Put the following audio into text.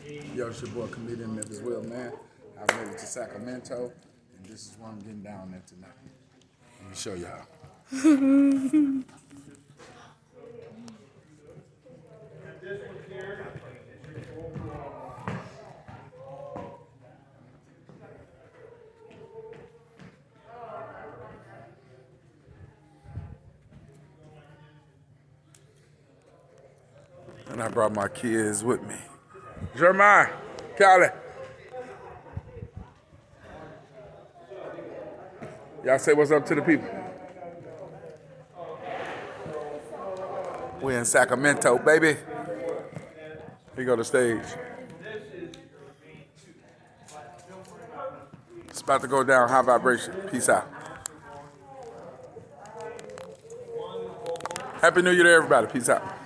Yo, it's your boy, comedian Memphis Will, man. I made it to Sacramento, and this is where I'm getting down there tonight. Let me show y'all. And I brought my kids with me. Jeremiah, Callie. Y'all say what's up to the people. We're in Sacramento, baby. Here you go to the stage. It's about to go down, high vibration. Peace out. Happy New Year to everybody. Peace out.